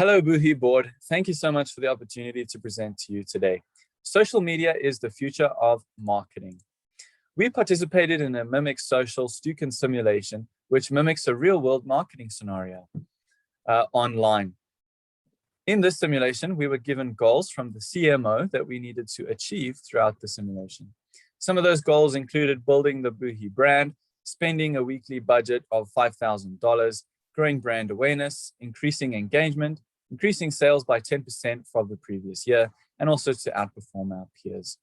Hello, Buhi board. Thank you so much for the opportunity to present to you today. Social media is the future of marketing. We participated in a Mimic Social Stukin simulation, which mimics a real-world marketing scenario online. In this simulation, we were given goals from the CMO that we needed to achieve throughout the simulation. Some of those goals included building the Buhi brand, spending a weekly budget of $5,000, growing brand awareness, increasing engagement, increasing sales by 10% from the previous year, and also to outperform our peers.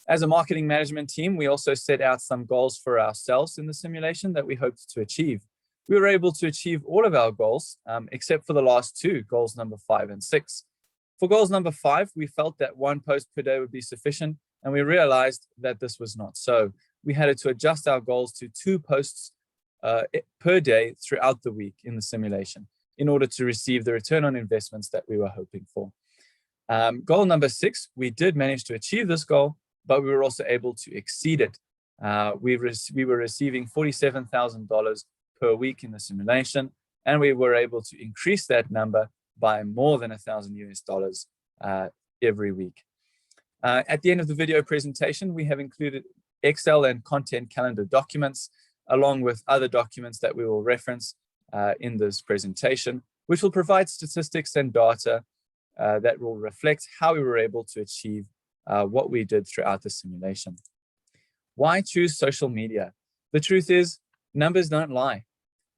As a marketing management team, we also set out some goals for ourselves in the simulation that we hoped to achieve. We were able to achieve all of our goals, except for the last two, goals number 5 and 6. For goals number 5, we felt that 1 post per day would be sufficient, and we realized that this was not so. We had to adjust our goals to 2 posts per day throughout the week in the simulation in order to receive the return on investments that we were hoping for. Goal number 6, we did manage to achieve this goal, but we were also able to exceed it. We were receiving $47,000 per week in the simulation, and we were able to increase that number by more than $1,000 every week. At the end of the video presentation, we have included Excel and content calendar documents, along with other documents that we will reference in this presentation, which will provide statistics and data that will reflect how we were able to achieve what we did throughout the simulation. Why choose social media? The truth is, numbers don't lie.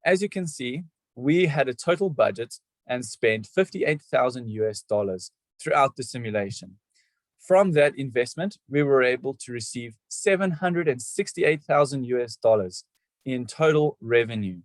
As you can see, we had a total budget and spent $58,000 throughout the simulation. From that investment, we were able to receive $768,000 in total revenue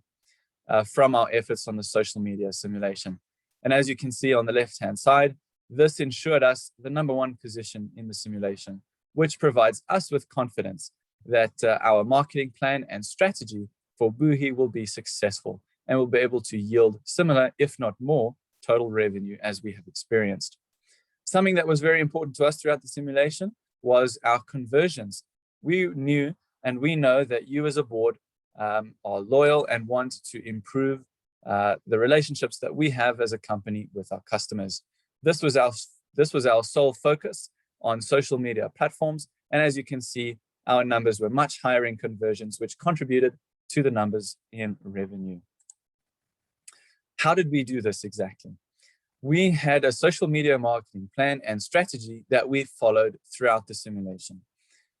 from our efforts on the social media simulation. And as you can see on the left-hand side, this ensured us the #1 position in the simulation, which provides us with confidence that our marketing plan and strategy for Buhi will be successful and will be able to yield similar, if not more, total revenue as we have experienced. Something that was very important to us throughout the simulation was our conversions. We knew and we know that you as a board are loyal and want to improve the relationships that we have as a company with our customers. This was our sole focus on social media platforms. And as you can see, our numbers were much higher in conversions, which contributed to the numbers in revenue. How did we do this exactly? We had a social media marketing plan and strategy that we followed throughout the simulation.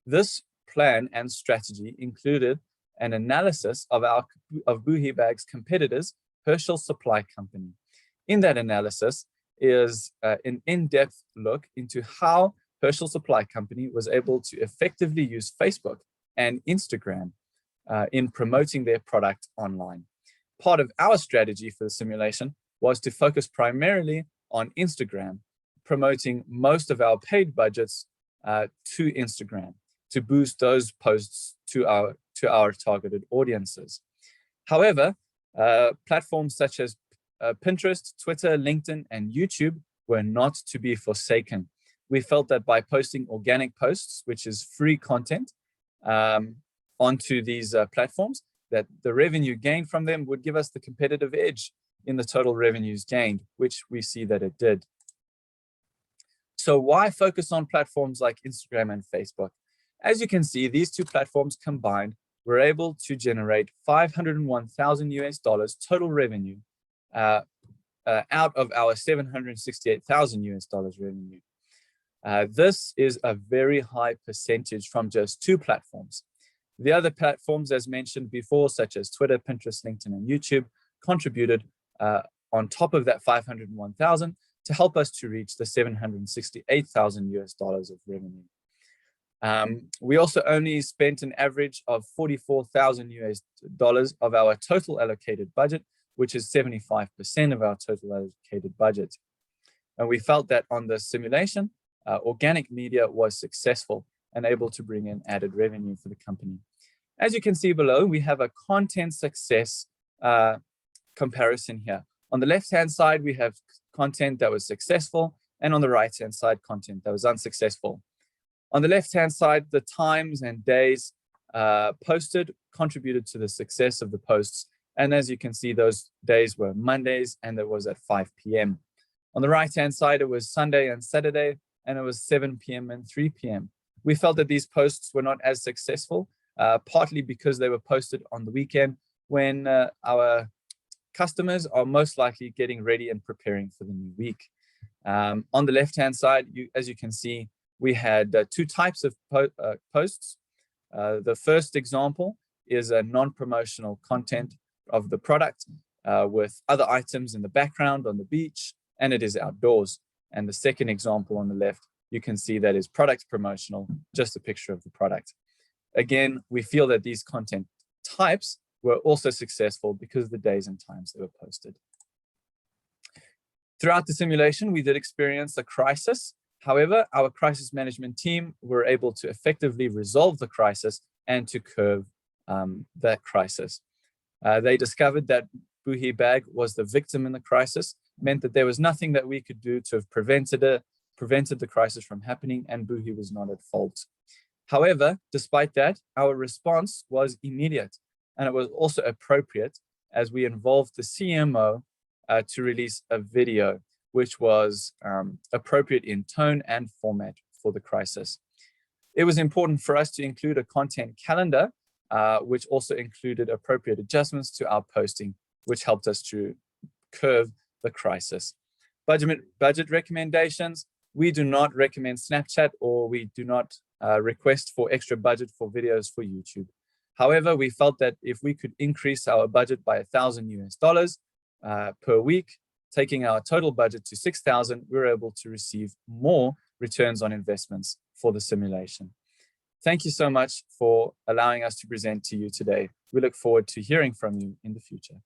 This plan and strategy included an analysis of Buhi Bag's competitors, Herschel Supply Company. In that analysis is an in-depth look into how Herschel Supply Company was able to effectively use Facebook and Instagram in promoting their product online. Part of our strategy for the simulation was to focus primarily on Instagram, promoting most of our paid budgets to Instagram to boost those posts to our targeted audiences. However, platforms such as Pinterest, Twitter, LinkedIn, and YouTube were not to be forsaken. We felt that by posting organic posts, which is free content, onto these platforms, that the revenue gained from them would give us the competitive edge in the total revenues gained, which we see that it did. So why focus on platforms like Instagram and Facebook? As you can see, these two platforms combined were able to generate $501,000 total revenue out of our $768,000 revenue. This is a very high percentage from just 2 platforms. The other platforms, as mentioned before, such as Twitter, Pinterest, LinkedIn, and YouTube, contributed on top of that $501,000 to help us to reach the $768,000 of revenue. We also only spent an average of $44,000 of our total allocated budget, which is 75% of our total allocated budget. And we felt that on the simulation, organic media was successful and able to bring in added revenue for the company. As you can see below, we have a content success comparison here. On the left-hand side, we have content that was successful, and on the right-hand side, content that was unsuccessful. On the left-hand side, the times and days posted contributed to the success of the posts. And as you can see, those days were Mondays, and it was at 5 p.m. On the right-hand side, it was Sunday and Saturday, and it was 7 p.m. and 3 p.m. We felt that these posts were not as successful, partly because they were posted on the weekend when our customers are most likely getting ready and preparing for the new week. On the left-hand side, as you can see, we had two types of posts. The first example is a non-promotional content of the product with other items in the background on the beach, and it is outdoors. And the second example on the left, you can see that is product promotional, just a picture of the product. Again, we feel that these content types were also successful because of the days and times they were posted. Throughout the simulation, we did experience a crisis. However, our crisis management team were able to effectively resolve the crisis and to curb that crisis. They discovered that Buhi bag was the victim in the crisis, meant that there was nothing that we could do to have prevented the crisis from happening, and Buhi was not at fault. However, despite that, our response was immediate, and it was also appropriate as we involved the CMO to release a video which was appropriate in tone and format for the crisis. It was important for us to include a content calendar, which also included appropriate adjustments to our posting, which helped us to curb the crisis. Budget recommendations. We do not recommend Snapchat, or we do not request for extra budget for videos for YouTube. However, we felt that if we could increase our budget by $1,000 per week, taking our total budget to $6,000, we were able to receive more returns on investments for the simulation. Thank you so much for allowing us to present to you today. We look forward to hearing from you in the future.